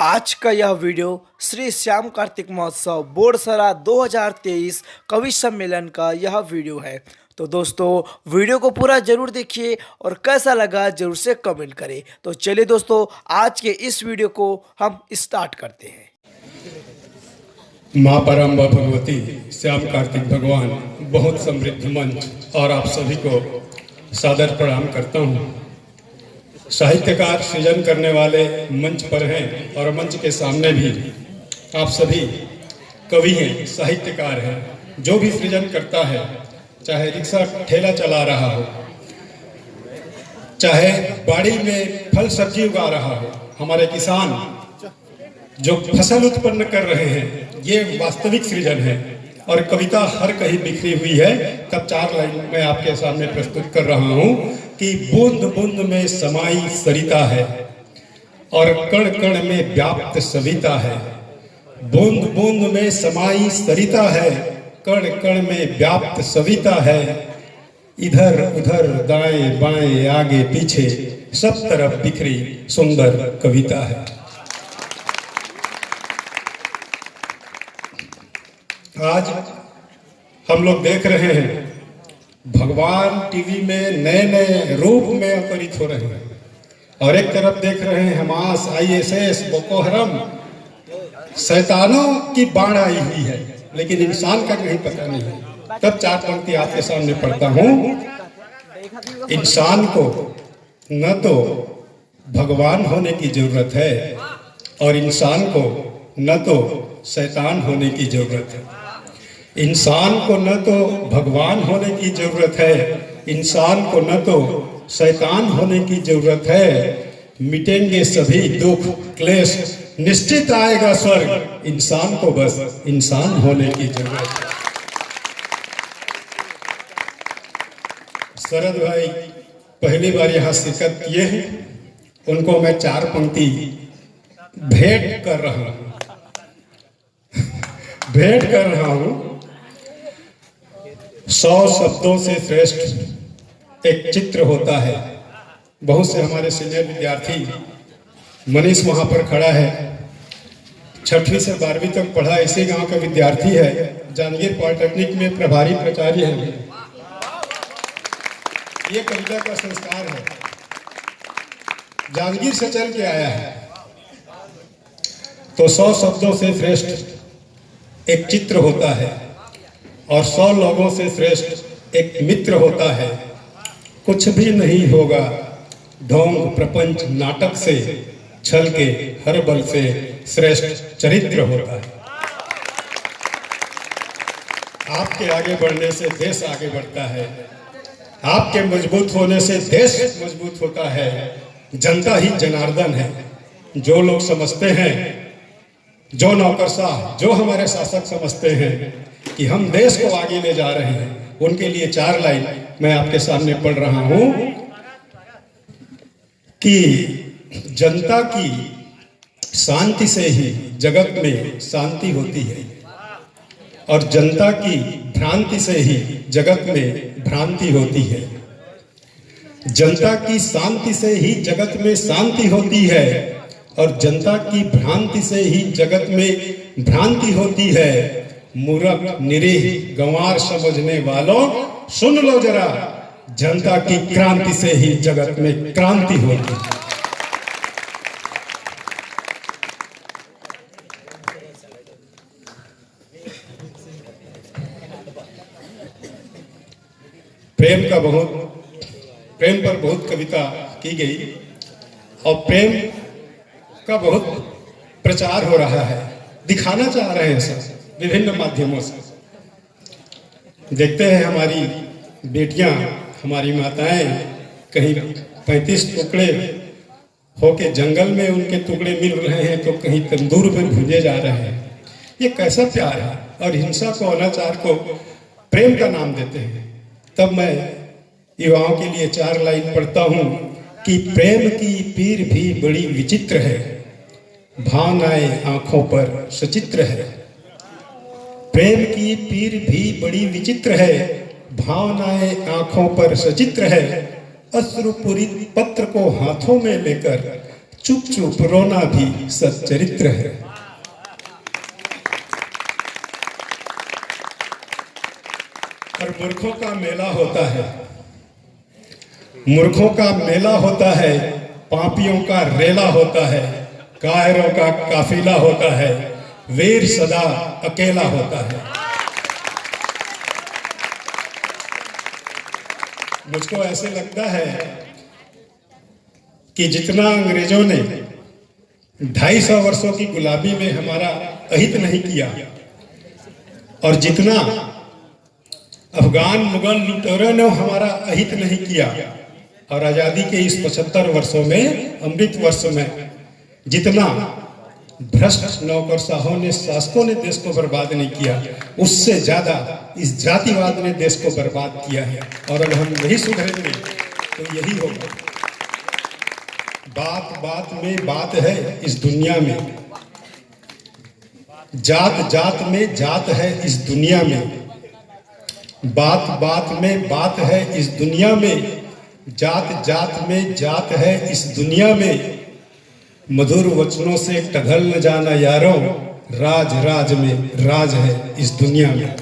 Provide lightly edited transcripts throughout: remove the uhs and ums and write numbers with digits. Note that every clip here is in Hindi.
आज का यह वीडियो श्री श्याम कार्तिक महोत्सव बोरसरा 2023 कवि सम्मेलन का यह वीडियो है। तो दोस्तों वीडियो को पूरा जरूर देखिए और कैसा लगा जरूर से कमेंट करें। तो चलिए दोस्तों आज के इस वीडियो को हम स्टार्ट करते हैं। माँ परम्बा भगवती श्याम कार्तिक भगवान बहुत समृद्ध मंच और आप सभी को सादर प्रणाम करता हूँ। साहित्यकार सृजन करने वाले मंच पर हैं और मंच के सामने भी आप सभी कवि हैं, साहित्यकार हैं। जो भी सृजन करता है, चाहे रिक्शा ठेला चला रहा हो, चाहे बाड़ी में फल सब्जी उगा रहा हो, हमारे किसान जो फसल उत्पन्न कर रहे हैं, ये वास्तविक सृजन है। और कविता हर कहीं बिखरी हुई है। तब 4 लाइन मैं आपके सामने प्रस्तुत कर रहा हूँ कि बूंद बूंद में समाई सरिता है और कण कण में व्याप्त सविता है। बूंद बूंद में समाई सरिता है, कण कण में व्याप्त सविता है। इधर उधर दाएं बाएं आगे पीछे सब तरफ बिखरी सुंदर कविता है। आज हम लोग देख रहे हैं भगवान टीवी में नए नए रूप में अवतरित हो रहे हैं और एक तरफ देख रहे हैं हमास, ISS, बोको हरम, शैतानों की बाढ़ आई हुई है, लेकिन इंसान का कहीं पता नहीं है। तब 4 पंक्ति आपके सामने पढ़ता हूँ। इंसान को न तो भगवान होने की जरूरत है और इंसान को न तो शैतान होने की जरूरत है। इंसान को न तो भगवान होने की जरूरत है, इंसान को न तो शैतान होने की जरूरत है। मिटेंगे सभी दुख क्लेश, निश्चित आएगा स्वर्ग। इंसान को बस इंसान होने की जरूरत है। शरद भाई पहली बार यहाँ शिरकत किए हैं, उनको मैं 4 पंक्ति भेंट कर रहा हूँ। भेंट कर रहा हूँ। 100 शब्दों से श्रेष्ठ एक चित्र होता है। बहुत से हमारे सीनियर विद्यार्थी, मनीष वहां पर खड़ा है, 6वीं से 12वीं तक पढ़ा, इसी गांव का विद्यार्थी है, जांजगीर पॉलिटेक्निक में प्रभारी प्राचार्य है। ये कविता का संस्कार है, जांजगीर से चल के आया है। तो 100 शब्दों से श्रेष्ठ एक चित्र होता है और 100 लोगों से श्रेष्ठ एक मित्र होता है। कुछ भी नहीं होगा ढोंग प्रपंच नाटक से, छल के हर बल से श्रेष्ठ चरित्र होता है। आपके आगे बढ़ने से देश आगे बढ़ता है, आपके मजबूत होने से देश मजबूत होता है। जनता ही जनार्दन है। जो लोग समझते हैं, जो नौकरशाह, जो हमारे शासक समझते हैं कि हम देश को आगे ले जा रहे हैं, उनके लिए 4 लाइन मैं आपके सामने पढ़ रहा हूं कि जनता की शांति से ही जगत में शांति होती है और जनता की भ्रांति से ही जगत में भ्रांति होती है। जनता की शांति से ही जगत में शांति होती है और जनता की भ्रांति से ही जगत में भ्रांति होती है। मूर्ख निरीह गंवार समझने वालों सुन लो जरा, जनता की क्रांति से ही जगत में क्रांति होती है। प्रेम पर बहुत कविता की गई और प्रेम का बहुत प्रचार हो रहा है, दिखाना चाह रहे हैं सब विभिन्न माध्यमों से। देखते हैं हमारी बेटियां, हमारी माताएं कहीं 35 टुकड़े होके जंगल में उनके टुकड़े मिल रहे हैं तो कहीं तंदूर में भुजे जा रहे हैं। ये कैसा प्यार है। और हिंसा को, अनाचार को प्रेम का नाम देते हैं। तब मैं युवाओं के लिए 4 लाइन पढ़ता हूं कि प्रेम की पीर भी बड़ी विचित्र है, भावनाएं आंखों पर सचित्र है। प्रेम की पीर भी बड़ी विचित्र है, भावनाएं आंखों पर सचित्र है। अश्रुपूरित पत्र को हाथों में लेकर चुप चुप रोना भी सच्चरित्र है। और मूर्खों का मेला होता है, मूर्खों का मेला होता है, पापियों का रेला होता है, कायरों का काफिला होता है, वीर सदा अकेला होता है। मुझको ऐसे लगता है कि जितना अंग्रेजों ने 250 वर्षों की गुलामी में हमारा अहित नहीं किया और जितना अफगान मुगल लुटेरों ने हमारा अहित नहीं किया और आजादी के इस 75 वर्षों में, अमृत वर्ष में जितना भ्रष्ट नौकरशाहों ने, शासकों ने देश को बर्बाद नहीं किया, उससे ज्यादा इस जातिवाद ने देश को बर्बाद किया है। और अगर हम नहीं सुधरेंगे तो यही होगा। बात बात में बात है इस दुनिया में, जात जात में जात है इस दुनिया में, बात बात में बात है इस दुनिया में, जात जात में जात है इस दुनिया में। मधुर वचनों से टघल न जाना यारों, राज राज में राज है इस दुनिया में।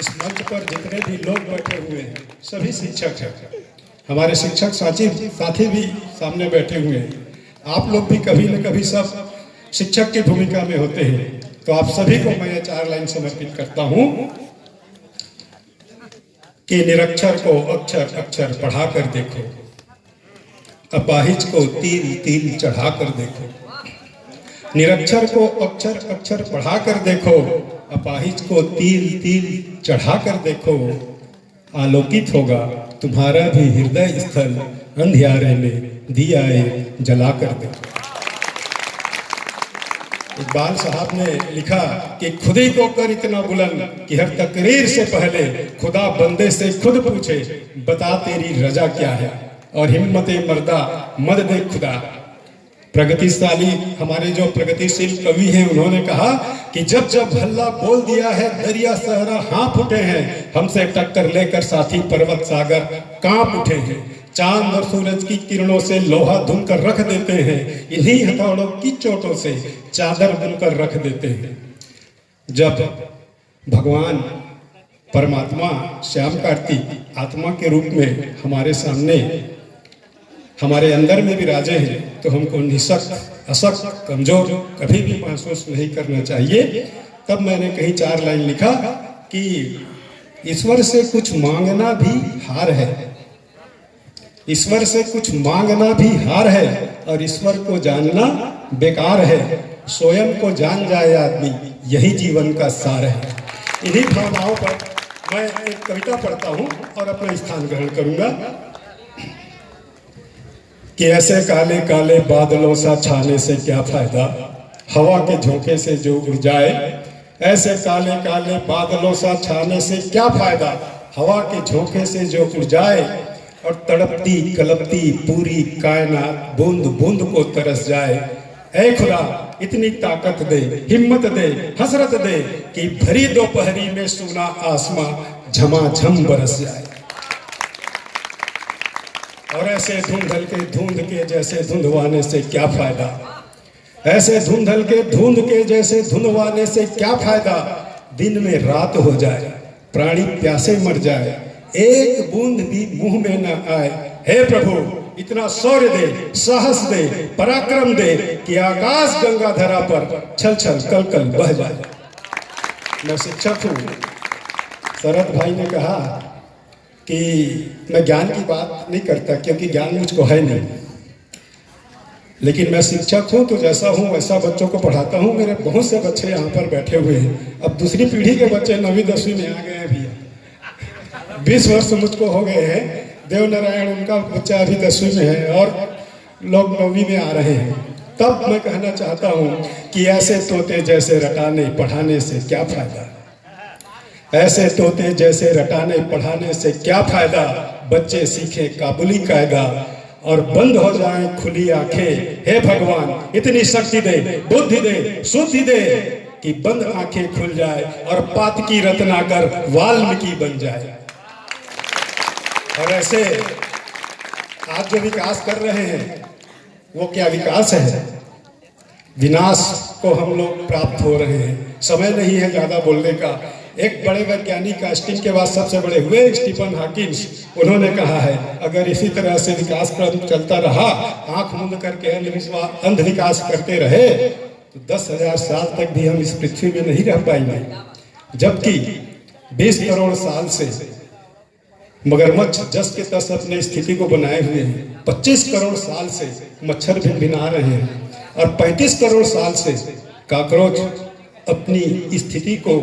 इस मंच पर जितने भी लोग बैठे हुए हैं सभी शिक्षक हैं, हमारे शिक्षक साथी भी सामने बैठे हुए हैं। आप लोग भी कभी न कभी सब शिक्षक की भूमिका में होते हैं, तो आप सभी को मैं 4 लाइन समर्पित करता हूं कि निरक्षर को अक्षर अक्षर पढ़ा कर देखो, अपाहिज को तिल तिल चढ़ा कर देखो। निरक्षर को अक्षर अक्षर पढ़ा कर देखो, अपाहिज को तिल तिल चढ़ा कर देखो। आलोकित होगा तुम्हारा भी हृदय स्थल, अंधियारे में दियाए जला कर देखो। इकबाल साहब ने लिखा कि खुदी को कर इतना बुलंद कि हर तकरीर से पहले खुदा बंदे से खुद पूछे, बता तेरी रजा क्या है, और हिम्मते मर्दा मद दे खुदा। प्रगतिशाली हमारे जो प्रगतिशील कवि हैं उन्होंने कहा कि जब जब हल्ला बोल दिया है दरिया सहरा हाँफ उठे हैं, हमसे टक्कर लेकर साथी पर्वत सागर कांप उठे हैं। चांद और सूरज की किरणों से लोहा धुन कर रख देते हैं, इन्हीं हथौड़ों की चोटों से चादर बुनकर रख देते हैं। जब भगवान परमात्मा श्याम कार्तिक आत्मा के रूप में हमारे सामने, हमारे अंदर में विराजे हैं, तो हमको निशक्त अशक्त कमजोर कभी भी महसूस नहीं करना चाहिए। तब मैंने कहीं 4 लाइन लिखा कि ईश्वर से कुछ मांगना भी हार है, ईश्वर से कुछ मांगना भी हार है, और ईश्वर को जानना बेकार है। स्वयं को जान जाए आदमी, यही जीवन का सार है। इन्हीं भावनाओं पर मैं एक कविता पढ़ता हूं और अपना स्थान ग्रहण करूंगा कि ऐसे काले काले बादलों सा छाने से क्या फायदा, हवा के झोंके से जो उड़ जाए। ऐसे काले काले बादलों सा छाने से क्या फायदा, हवा के झोंके से जो उड़ जाए। और तड़पती कलपती पूरी कायनात बूंद बूंद को तरस जाए। ऐ खुदा इतनी ताकत दे, हिम्मत दे, हसरत दे कि भरी दोपहरी में सूना आसमां झमाझम बरस जाए। और ऐसे धुंध के जैसे धुंधवाने से क्या फायदा, ऐसे धुंध के जैसे धुंधवाने से क्या फायदा। दिन में रात हो जाए, प्राणी प्यासे मर जाए, एक बूंद भी मुंह में न आए। हे प्रभु इतना शौर्य दे, साहस दे, पराक्रम दे कि आकाश गंगा धरा पर छल छल कल कल बह जाए। मैं शिक्षक हूँ। शरद भाई ने कहा कि मैं ज्ञान की बात नहीं करता क्योंकि ज्ञान मुझको है नहीं, लेकिन मैं शिक्षक हूँ तो जैसा हूँ वैसा बच्चों को पढ़ाता हूँ। मेरे बहुत से बच्चे यहाँ पर बैठे हुए हैं। अब दूसरी पीढ़ी के बच्चे 9वीं 10वीं में आ गए हैं भैया। 20 वर्ष मुझको हो गए हैं। देवनारायण उनका बच्चा अभी 10वीं में है और लोग 9वीं में आ रहे हैं। तब मैं कहना चाहता हूँ कि ऐसे तोते जैसे रटाने पढ़ाने से क्या फायदा, ऐसे तोते जैसे रटाने पढ़ाने से क्या फायदा। बच्चे सीखे काबुली कायदा और बंद हो जाएं खुली आंखें। हे भगवान इतनी शक्ति दे, बुद्धि दे, शुद्धि दे कि बंद आंखें खुल जाए और पातकी रत्नाकर वाल्मीकि बन जाए। और ऐसे आज जो विकास कर रहे हैं वो क्या विकास है? विनाश को हम लोग प्राप्त हो रहे हैं। समय नहीं है ज़्यादा बोलने का। एक बड़े वैज्ञानिक आइंस्टीन के बाद सबसे बड़े हुए स्टीफन हॉकिंस, उन्होंने कहा है अगर इसी तरह से विकास क्रम चलता रहा, आंख मूंद करके अंध विकास करते रहे, तो 10,000 साल तक भी हम इस पृथ्वी में नहीं रह पाएंगे। जबकि 20 करोड़ साल से मगरमच्छ जस के तस अपने स्थिति को बनाए हुए हैं, 25 करोड़ साल से मच्छर भिनभिना रहे हैं, और 35 करोड़ साल से कॉकरोच अपनी स्थिति को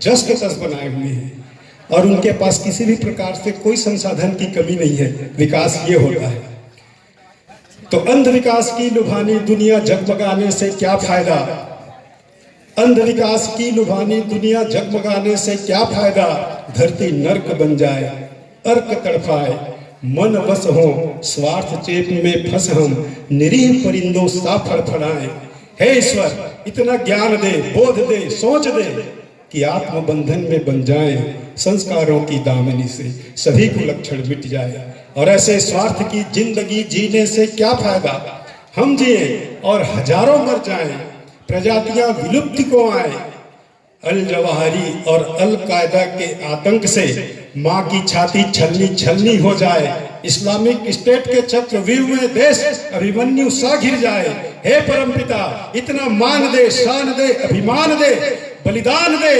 जस के तस बनाए हुए हैं, और उनके पास किसी भी प्रकार से कोई संसाधन की कमी नहीं है। विकास ये होता है। तो अंध विकास की लुभानी दुनिया जगमगाने से क्या फायदा? अंध विकास की लुभानी दुनिया जगमगाने से क्या फायदा? धरती नर्क बन जाए, अर्क तड़फाए, मन बस हो, स्वार्थ चेप में फंस हम, निरीह परिंदों सा फड़फड़ाए। हे ईश्वर, इतना ज्ञान दे, बोध दे, सोच दे कि आत्म बंधन में बन जाए, संस्कारों की दामनी से सभी कुलक्षण मिट जाए। और ऐसे स्वार्थ की जिंदगी जीने से क्या फायदा? हम जिए और हजारों मर जाएं, प्रजातियां विलुप्ति को आए। अल जवाहरी और अल कायदा के आतंक से माँ की छाती छलनी छलनी हो जाए, इस्लामिक स्टेट के चक्रव्यूह में देश अभिमन्यु सा घिर जाए। हे परमपिता, इतना मान दे, शान दे, अभिमान दे, बलिदान दे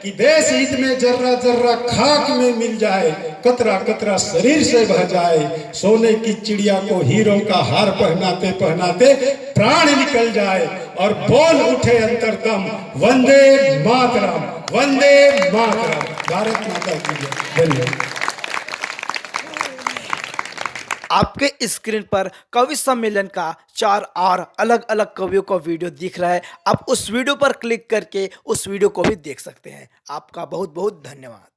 कि देश हित में जर्रा जर्रा खाक में मिल जाए, कतरा कतरा शरीर से बह जाए। सोने की चिड़िया को हीरों का हार पहनाते पहनाते प्राण निकल जाए, और बोल उठे अंतरतम, वंदे मातरम, वंदे मातरम। भारत माता की जय। धन्यवाद। आपके स्क्रीन पर कवि सम्मेलन का 4 और अलग अलग कवियों का वीडियो दिख रहा है। आप उस वीडियो पर क्लिक करके उस वीडियो को भी देख सकते हैं। आपका बहुत बहुत धन्यवाद।